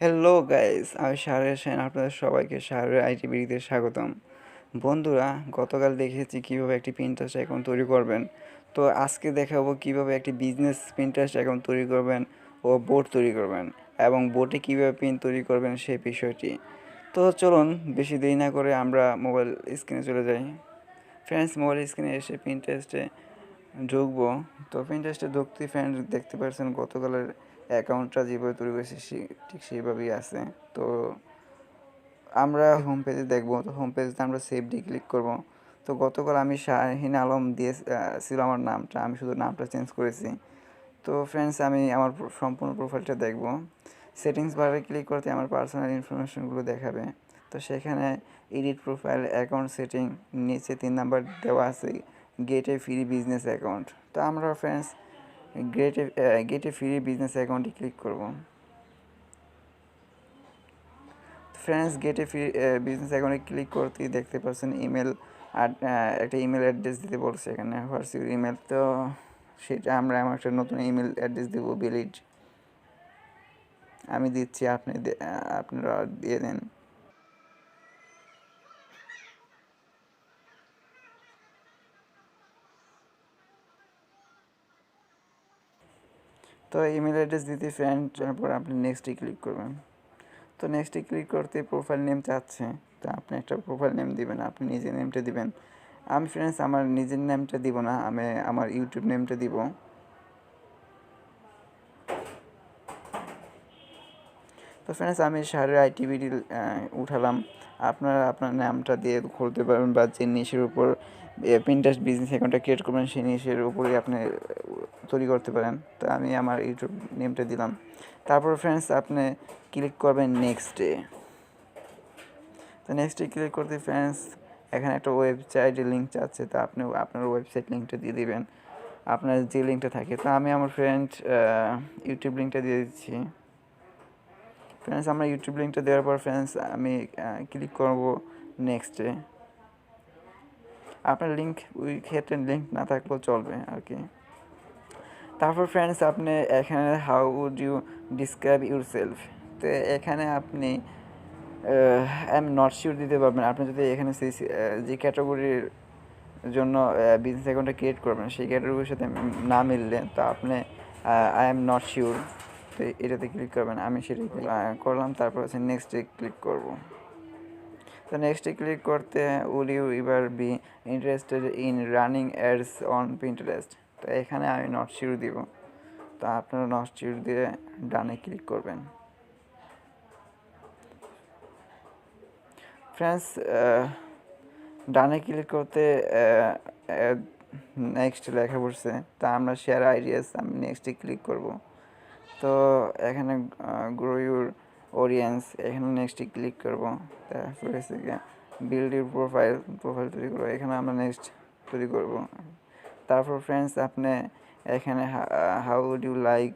Hello guys, আমি শাহরিয়ার আপনাদের সবাইকে শাহরিয়ার আইটিভিতে স্বাগতম। বন্ধুরা, গতকাল দেখেছি কিভাবে একটি পিন্টারেস্ট অ্যাকাউন্ট তৈরি করবেন। তো আজকে দেখাবো কিভাবে একটি বিজনেস পিন্টারেস্ট অ্যাকাউন্ট তৈরি করবেন ও বোর্ড তৈরি করবেন এবং বোর্ডে কিভাবে পিন তৈরি করবেন সেই বিষয়টি। তো চলুন বেশি দেরি না করে আমরা মোবাইল স্ক্রিনে চলে যাই। ফ্রেন্ডস, মোবাইল স্ক্রিনে এসে পিন্টারেস্টে ঢুকবো। তো পিন্টারেস্টে ঢুকতে ফ্রেন্ড দেখতে পাচ্ছেন গতকালের অ্যাকাউন্টটা যেভাবে তৈরি করেছি ঠিক সেইভাবেই আছে। তো আমরা হোম পেজে দেখবো। তো হোম পেজে আমরা সেভডি ক্লিক করব। তো গতকাল আমি শাহিন আলম দিয়ে ছিল আমার নামটা, আমি শুধু নামটা চেঞ্জ করেছি। তো ফ্রেন্ডস, আমি আমার সম্পূর্ণ প্রোফাইলটা দেখব। সেটিংস বারে ক্লিক করতে আমার পার্সোনাল ইনফরমেশনগুলো দেখাবে। তো সেখানে এডিট প্রোফাইল, অ্যাকাউন্ট সেটিং, নিচে 3 নাম্বার দেওয়া আছে গেট এ ফ্রি বিজনেস অ্যাকাউন্ট। তো আমরা ফ্রেন্ডস গেট এ ফ্রি বিজনেস অ্যাকাউন্টে ক্লিক করব। ফ্রেন্ডস, গেট এ ফ্রি বিজনেস অ্যাকাউন্টে ক্লিক করতেই দেখতে পাচ্ছেন ইমেল আর একটা ইমেল অ্যাড্রেস দিতে বলছে এখানে, হোয়াটস ইউর ইমেল। তো সেটা আমরা আমার একটা নতুন ইমেল অ্যাড্রেস দেবো, ভিলেজ আমি দিচ্ছি, আপনারা দিয়ে দেন। তো ইমেল অ্যাড্রেস দিতে ফ্রেন্ড, তারপর আপনি নেক্সটে ক্লিক করবেন। তো নেক্সটে ক্লিক করতে প্রোফাইল নেম চাচ্ছে। তো আপনি একটা প্রোফাইল নেম দিবেন, আপনি নিজের নেমটা দিবেন। আমি ফ্রেন্ডস আমার নিজের নেমটা দিব না, আমি আমার ইউটিউব নেমটা দিব। তো ফ্রেন্ডস, আমি শাহরিয়ার আইটিভিটি উঠালাম। আপনারা আপনার নামটা দিয়ে খুলতে পারবেন বা যে নিশের উপর পিন্টারেস্ট বিজনেস অ্যাকাউন্টটা ক্রিয়েট করবেন সেই নিশের উপরেই আপনি তৈরি করতে পারেন। তো আমি আমার ইউটিউব নেমটা দিলাম। তারপর ফ্রেন্ডস আপনি ক্লিক করবেন নেক্সটে। তো নেক্সটে ক্লিক করতে ফ্রেন্ডস এখানে একটা ওয়েবসাইটের লিঙ্ক চাচ্ছে। তো আপনি আপনার ওয়েবসাইট লিঙ্কটা দিয়ে দিবেন, আপনার যে লিঙ্কটা থাকে। তো আমি আমার ফ্রেন্ড ইউটিউব লিঙ্কটা দিয়ে দিচ্ছি। ফ্রেন্ডস, আমরা ইউটিউব লিঙ্কটা দেওয়ার পর ফ্রেন্ডস আমি ক্লিক করব নেক্সটে। আপনার লিঙ্ক ওই ক্ষেত্রে লিঙ্ক না থাকলেও চলবে আর কি। তারপর ফ্রেন্ডস আপনি এখানে how would you describe yourself. তো এখানে আপনি আই এম নট শিওর দিতে পারবেন। আপনি যদি এখানে যে ক্যাটাগরির জন্য বিজনেস অ্যাকাউন্টটা ক্রিয়েট করবেন সেই ক্যাটাগরির সাথে না মিললে তো আপনি আই এম নট শিওর, তো এটাতে ক্লিক করবেন। আমি সেটাই করলাম। তারপর হচ্ছে নেক্সটে ক্লিক করব। তো নেক্সটে ক্লিক করতে উইল ইউ এবার B interested in running ads on Pinterest. তো এখানে আমি নট শিওর দিব। তো আপনারা নট শিওর দিয়ে ডানে ক্লিক করবেন। ফ্রেন্ডস, ডানে ক্লিক করতে নেক্সট লেখা পড়ছে। তা আমরা শেয়ার আইডিয়াস, আমি নেক্সটে ক্লিক করব। তো এখানে গ্রো ইউর অডিয়েন্স, এখানে নেক্সটে ক্লিক করব। তারপর হচ্ছে বিল্ড ইউর প্রোফাইল তৈরি করবো, এখানে আমরা নেক্সট তৈরি করব। তারপর ফ্রেন্ডস আপনি এখানে how would you like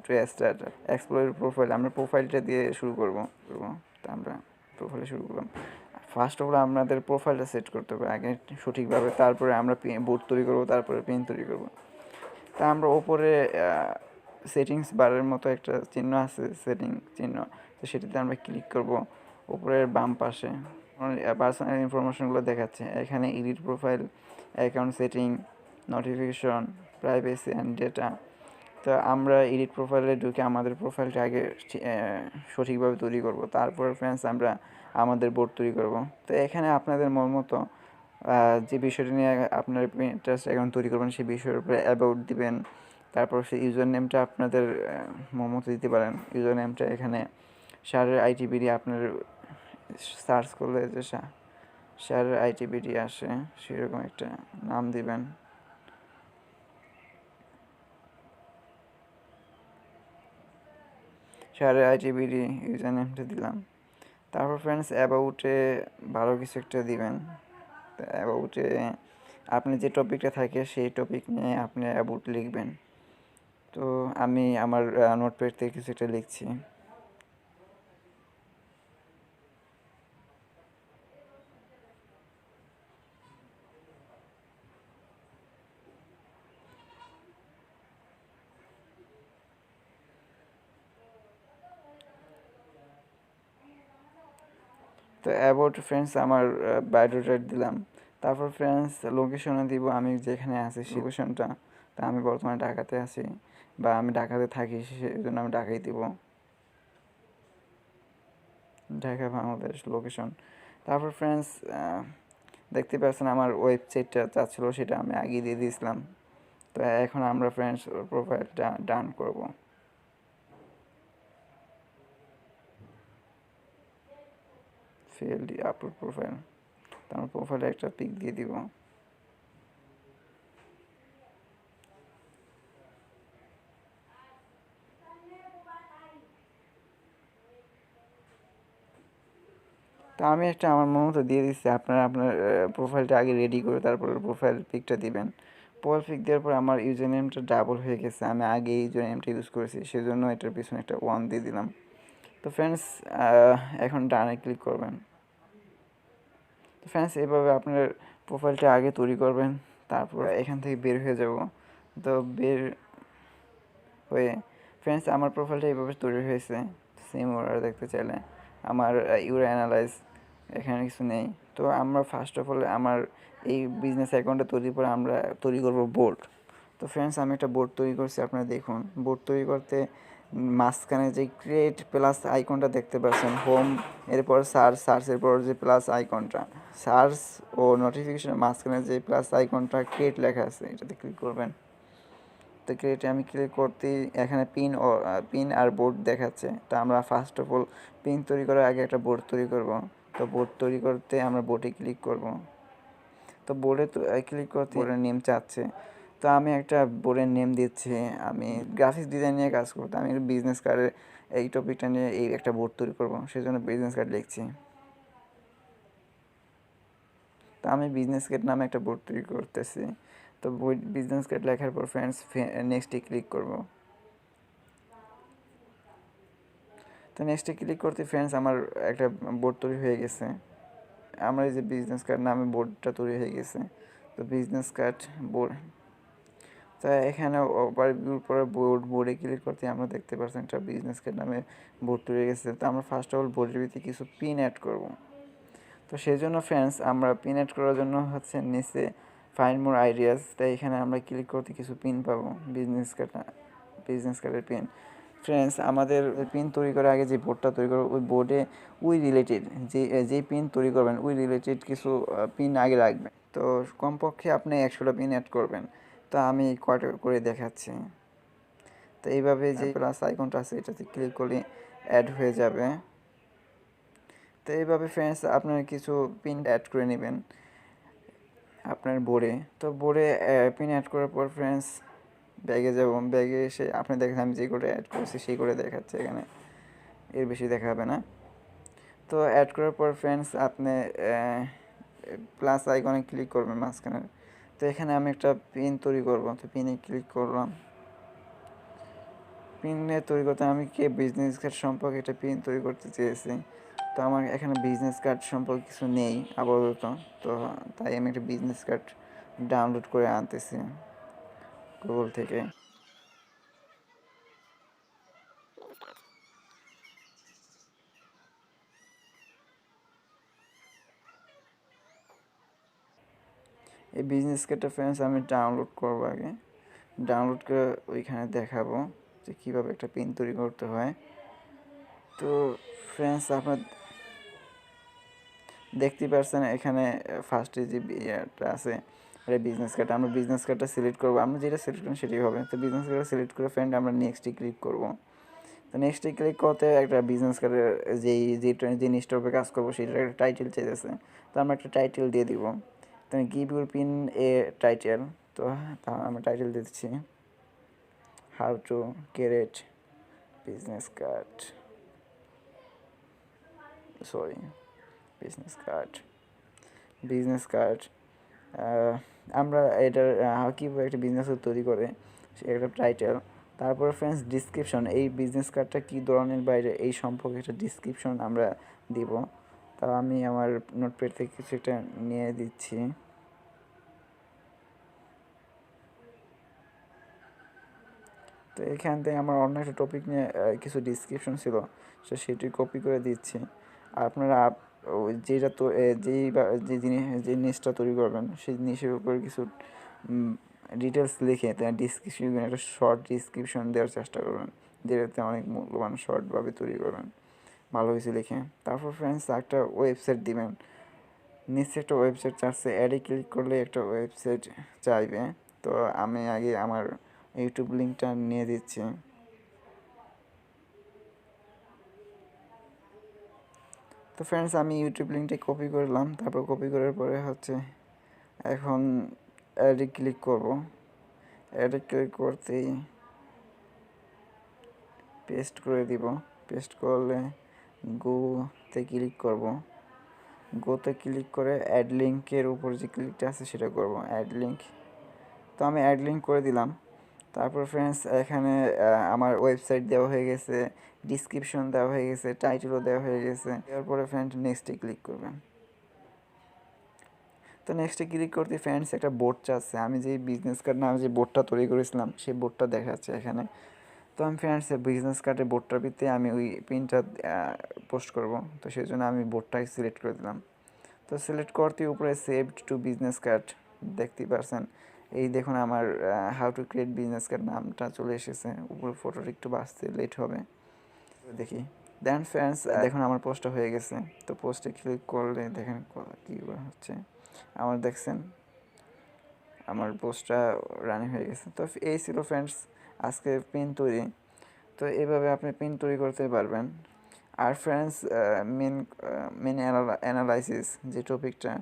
to start explore profile, আমরা প্রোফাইলটা দিয়ে শুরু করব। তো আমরা প্রোফাইলে শুরু করলাম। ফার্স্ট অফ অল আপনাদের প্রোফাইলটা সেট করতে হবে আগে সঠিকভাবে, তারপরে আমরা বোর্ড তৈরি করব, তারপরে পেন তৈরি করব। তা আমরা ওপরে সেটিংস বারের মতো একটা চিহ্ন আছে, সেটিং চিহ্ন, তো সেটাতে আমরা ক্লিক করব। উপরের বাম পাশে পার্সোনাল ইনফরমেশনগুলো দেখাচ্ছে। এখানে edit profile, account setting, notification, privacy and data. তো আমরা এডিট প্রোফাইলে ঢুকে আমাদের প্রোফাইলটা আগে সঠিকভাবে তৈরি করব। তারপর ফ্রেন্ডস আমরা আমাদের বোর্ড তৈরি করব। তো এখানে আপনাদের মন মতো যে বিষয়টা নিয়ে আপনার পিন্টারেস্ট অ্যাকাউন্ট তৈরি করবেন সেই বিষয়ের উপরে অ্যাবাউট দিবেন। তারপর সেই ইউজার নেমটা আপনাদের মন মতো দিতে পারেন। ইউজার নেমটা এখানে শাহরিয়ার আইটিবিডি, আপনার সার্চ করলে যে শাহরিয়ার আইটিবিডি আসে সেরকম একটা নাম দিবেন। শাহরিয়ার আইটিবিডি ইউজার নেমটা দিলাম। তারপর ফ্রেন্ডস অ্যাবাউটে ভালো কিছু একটা দিবেন। তো অ্যাবাউটে আপনি যে টপিকটা থাকে সেই টপিক নিয়ে আপনি অ্যাবাউট লিখবেন। তো আমি আমার নোটপ্যাড থেকে কিছু একটা লিখছি। তো অ্যাবাউট ফ্রেন্ডস আমার বায়োডাটা দিলাম। তারপর ফ্রেন্ডস লোকেশনে দিব আমি যেখানে আছি সেই লোকেশনটা। তা আমি বর্তমানে ঢাকাতে আছি বা আমি ঢাকাতে থাকি, সেই জন্য আমি ঢাকাই দিব, ঢাকা বাংলাদেশ লোকেশন। তারপর ফ্রেন্ডস দেখতে পাচ্ছেন আমার ওয়েবসাইটটা চাচ্ছিল, সেটা আমি আগে দিয়ে দিয়েছিলাম। তো এখন আমরা ফ্রেন্ডস প্রোফাইলটা ডান করব। ফিল্ড আপলোড প্রোফাইল, তো আমার প্রোফাইলে একটা পিক দিয়ে দিব। তো আমি একটা আমার মন মতো দিয়ে দিচ্ছি, আপনারা আপনার প্রোফাইলটা আগে রেডি করে তারপর প্রোফাইল পিকটা দিবেন। প্রোফাইল পিক দেওয়ার পর আমার ইউজার নেমটা ডাবল হয়ে গেছে, আমি আগে ইউজার নেমটা ইউজ করেছি, সেজন্য এটার পিছনে একটা 1 দিয়ে দিলাম। তো ফ্রেন্ডস এখন ডানে ক্লিক করবেন। তো ফ্রেন্ডস এভাবে আপনার প্রোফাইলটা আগে তৈরি করবেন, তারপর এখান থেকে বের হয়ে যাব। তো বের হয়ে ফ্রেন্ডস আমার প্রোফাইলটা এইভাবে তৈরি হয়েছে। সেম ওরা দেখতে চাইলে আমার ইউর অ্যানালাইজ এখানে কিছু নেই। তো আমরা ফার্স্ট অফ অল আমার এই বিজনেস অ্যাকাউন্টটা তৈরির পরে আমরা তৈরি করব বোর্ড। তো ফ্রেন্ডস আমি একটা বোর্ড তৈরি করছি, আপনারা দেখুন। বোর্ড তৈরি করতে মাঝখানে যে ক্রিয়েট প্লাস আইকনটা দেখতে পাচ্ছেন, হোম এরপর সার্চের পর যে প্লাস আইকনটা, সার্চ ও নোটিফিকেশনের মাঝখানে যে প্লাস আইকনটা ক্রিয়েট লেখা আছে, এটাতে ক্লিক করবেন। তো ক্রিয়েটে আমি ক্লিক করতেই এখানে পিন আর বোর্ড দেখাচ্ছে। তো আমরা ফার্স্ট অফ অল পিন তৈরি করার আগে একটা বোর্ড তৈরি করব। তো বোর্ড তৈরি করতে আমরা বোর্ডে ক্লিক করব। তো বোর্ডে তো ক্লিক করতে বোর্ডের নেম চাচ্ছে। তো আমি একটা বোর্ডের নেম দিচ্ছি। আমি গ্রাফিক্স ডিজাইন নিয়ে কাজ করতে, আমি বিজনেস কার্ডের এই টপিকটা নিয়ে এই একটা বোর্ড তৈরি করব, সেজন্য বিজনেস কার্ড লিখছি। তো আমি বিজনেস কার্ড নামে একটা বোর্ড তৈরি করতেছি। তো বিজনেস কার্ড লেখার পর ফ্রেন্ডস নেক্সটে ক্লিক করব। তো নেক্সটে ক্লিক করতে ফ্রেন্ডস আমার একটা বোর্ড তৈরি হয়ে গেছে। আমার এই যে বিজনেস কার্ড নামে বোর্ডটা তৈরি হয়ে গেছে। তো বিজনেস কার্ড বোর্ড, তো এখানে ওভারভিউর পরে বোর্ডে ক্লিক করতে আমরা দেখতে পাচ্ছেন একটা বিজনেস কার্ড নামে বোর্ড তৈরি হয়ে গেছে। তো আমরা ফার্স্ট অফ অল বোর্ডের ভিতরে কিছু পিন অ্যাড করব। তো সেই জন্য ফ্রেন্ডস আমরা পিন অ্যাড করার জন্য হচ্ছে নিচে ফাইন্ড মোর আইডিয়াস, তাই এখানে আমরা ক্লিক করতে কিছু পিন পাবো, বিজনেস কার্ডের পিন। ফ্রেন্ডস আমাদের পিন তৈরি করার আগে যে বোর্ডটা তৈরি করবো, ওই বোর্ডে ওই রিলেটেড যে পিন তৈরি করবেন ওই রিলেটেড কিছু পিন আগে রাখবেন। তো কমপক্ষে আপনি 100টা পিন অ্যাড করবেন। তো আমি কয়টা করে দেখাচ্ছি। তো এইভাবে যে প্লাস আইকনটা আছে এটাতে ক্লিক করলে অ্যাড হয়ে যাবে। তো এইভাবে ফ্রেন্ডস আপনার কিছু পিন অ্যাড করে নেবেন আপনার বোর্ডে। তো বোর্ডে পিন অ্যাড করার পর ফ্রেন্ডস ব্যাগে যাব, ব্যাগে এসে আপনি দেখেন আমি যে করে অ্যাড করেছি সেই করে দেখাচ্ছে এখানে, এর বেশি দেখাবে না। তো অ্যাড করার পর ফ্রেন্ডস আপনি প্লাস আইকনে ক্লিক করবেন মাঝখানে। তো এখানে আমি একটা পিন তৈরি করব। তো পিনে ক্লিক করলাম। পিনে তৈরি করতে আমি বিজনেস কার্ড সম্পর্কে একটা পিন তৈরি করতে চেয়েছি। তো আমার এখানে বিজনেস কার্ড সম্পর্কে কিছু নেই আপাতত। তো তাই আমি একটা বিজনেস কার্ড ডাউনলোড করে আনতেছি গুগল থেকে। এই বিজনেস কার্ডটা ফ্রেন্ডস আমি ডাউনলোড করবো আগে। ডাউনলোড করে ওইখানে দেখাবো যে কীভাবে একটা পিন তৈরি করতে হয়। তো ফ্রেন্ডস আপনার দেখতে পাচ্ছেন এখানে ফার্স্টে যে ইয়েটা আছে এটা বিজনেস কার্ড। আমরা বিজনেস কার্ডটা সিলেক্ট করবো, আমরা যেটা সিলেক্ট করবো সেটাই হবে। তো বিজনেস কার্ডটা সিলেক্ট করে ফ্রেন্ড আমরা নেক্সটে ক্লিক করব। তো নেক্সটে ক্লিক করতে একটা বিজনেস কার্ডের যে জিনিসটার উপরে কাজ করবো সেটার একটা টাইটেল চাইতেছে। তো আমরা একটা টাইটেল দিয়ে দিব। তো give your pin A title. তো আমরা টাইটেল দিচ্ছি how to create business card, sorry business card. আমরা এটার কীভাবে একটা বিজনেস তৈরি করে সে একটা টাইটেল। তারপরে ফ্রেন্ডস ডিসক্রিপশন, এই বিজনেস কার্ডটা কী ধরনের বাইরে এই সম্পর্কে একটা ডিসক্রিপশন আমরা দিব। তা আমি আমার নোটপ্যাড থেকে কিছু একটা নিয়ে দিচ্ছি। তো এখান থেকে আমার অন্য একটা টপিক নিয়ে কিছু ডিসক্রিপশন ছিল, সেটি কপি করে দিচ্ছি। আর আপনারা ওই যেটা তো যেই বা যে জিনিসটা তৈরি করবেন সেই জিনিসের উপর কিছু ডিটেলস লিখে তার ডিসক্রিপশন, একটা শর্ট ডিসক্রিপশন দেওয়ার চেষ্টা করবেন, যেটাতে অনেক মূল্যবান শর্টভাবে তৈরি করবেন ভালো কিছু লিখে। তারপর ফ্রেন্ডস একটা ওয়েবসাইট দিবেন, নিচে একটা ওয়েবসাইট চাচ্ছে, অ্যাডে ক্লিক করলে একটা ওয়েবসাইট চাইবে। তো আমি আগে আমার ইউটিউব লিঙ্কটা নিয়ে দিচ্ছি। তো ফ্রেন্ডস আমি ইউটিউব লিঙ্কটা কপি করলাম, তারপর কপি করার পরে এখন অ্যাডে ক্লিক করব। অ্যাডে ক্লিক করতেই পেস্ট করে দিব। পেস্ট করলে গোতে ক্লিক করব। গোতে ক্লিক করে অ্যাড লিঙ্কের উপর যে ক্লিকটা আছে সেটা করব, অ্যাড লিঙ্ক। তো আমি অ্যাড লিঙ্ক করে দিলাম। তারপর ফ্রেন্ডস এখানে আমার ওয়েবসাইট দেওয়া হয়ে গেছে, ডিসক্রিপশন দেওয়া হয়ে গেছে, টাইটেলও দেওয়া হয়ে গেছে। এরপরে ফ্রেন্ড নেক্সটে ক্লিক করবেন। তো নেক্সটে ক্লিক করতে ফ্রেন্ডস একটা বোর্ড চাচ্ছে, আমি যে বিজনেস কার্ড নামে যে বোর্ডটা তৈরি করেছিলাম সেই বোর্ডটা দেখাচ্ছে এখানে। তো আমি ফ্রেন্ডস বিজনেস কার্ডের বোর্ডটার ভিতরে আমি ওই পিনটা পোস্ট করব, তো সেই জন্য আমি বোর্ডটাই সিলেক্ট করে দিলাম। তো সিলেক্ট করতে উপরে সেভড টু বিজনেস কার্ড দেখতেই পারছেন। এই দেখুন আমার how to create business card নামটা চলে এসেছে। উপরে ফটোটা একটু বাঁচতে লেট হবে, দেখি। দেন ফ্রেন্ডস দেখুন আমার পোস্টটা হয়ে গেছে। তো পোস্টে ক্লিক করলে দেখেন কী হচ্ছে, আমার দেখছেন আমার পোস্টটা রানিং হয়ে গেছে। তো এই ছিল ফ্রেন্ডস আজকে পিন তৈরি। তো এইভাবে আপনি পিন তৈরি করতে পারবেন। আর ফ্রেন্ডস মেন মেন অ্যানালাইসিস যে টপিকটা,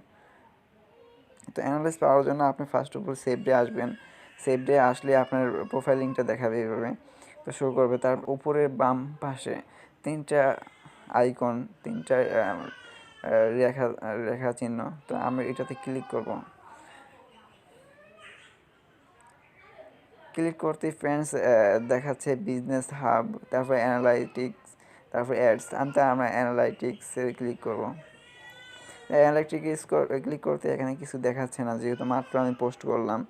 তো অ্যানালাইস পাওয়ার জন্য আপনি first of all save day আসবেন। সেভ ডে আসলে আপনার প্রোফাইল লিঙ্কটা দেখাবে এইভাবে, তো শো করবে। তার উপরে বাম পাশে তিনটা আইকন, তিনটা রেখা রেখা চিহ্ন, তো আমি এটাতে ক্লিক করব। ক্লিক করতে ফ্রেন্ডস দেখাচ্ছে বিজনেস হাব, তারপর অ্যানালাইটিক্স, তারপর অ্যাডস। আমরা অ্যানালাইটিক্সে ক্লিক করব। অ্যানালাইটিক্স ক্লিক করতে এখানে কিছু দেখাচ্ছে না, যেহেতু মাত্র আমি পোস্ট করলাম।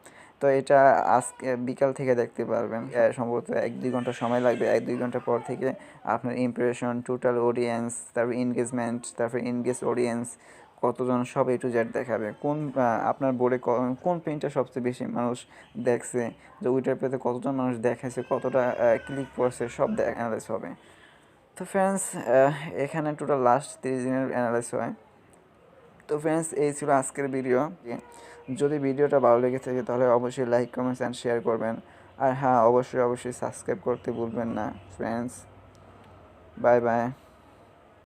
তো এটা আজকে বিকাল থেকে দেখতে পারবেন, সম্ভবত 1-2 ঘন্টা সময় লাগবে। 1-2 ঘন্টা পর থেকে আপনার ইমপ্রেশন, টোটাল অডিয়েন্স, তারপর এনগেজমেন্ট, তারপর এনগেজ অডিয়েন্স কতজন, সব A to Z দেখাবে। কোন আপনার বোর্ডে কোন পেনটা সবচেয়ে বেশি মানুষ দেখছে, যে ওইটার পেতে কতজন মানুষ দেখাইছে, কতটা ক্লিক করছে, সব অ্যানালাইজ হবে। তো ফ্রেন্ডস এখানে টোটাল লাস্ট 30 দিনের অ্যানালাইজ হয়। তো ফ্রেন্ডস এই ছিল আজকের ভিডিও। যদি ভিডিওটা ভালো লেগে থাকে তাহলে অবশ্যই লাইক, কমেন্টস অ্যান্ড শেয়ার করবেন। আর হ্যাঁ, অবশ্যই সাবস্ক্রাইব করতে ভুলবেন না ফ্রেন্ডস। Bye bye.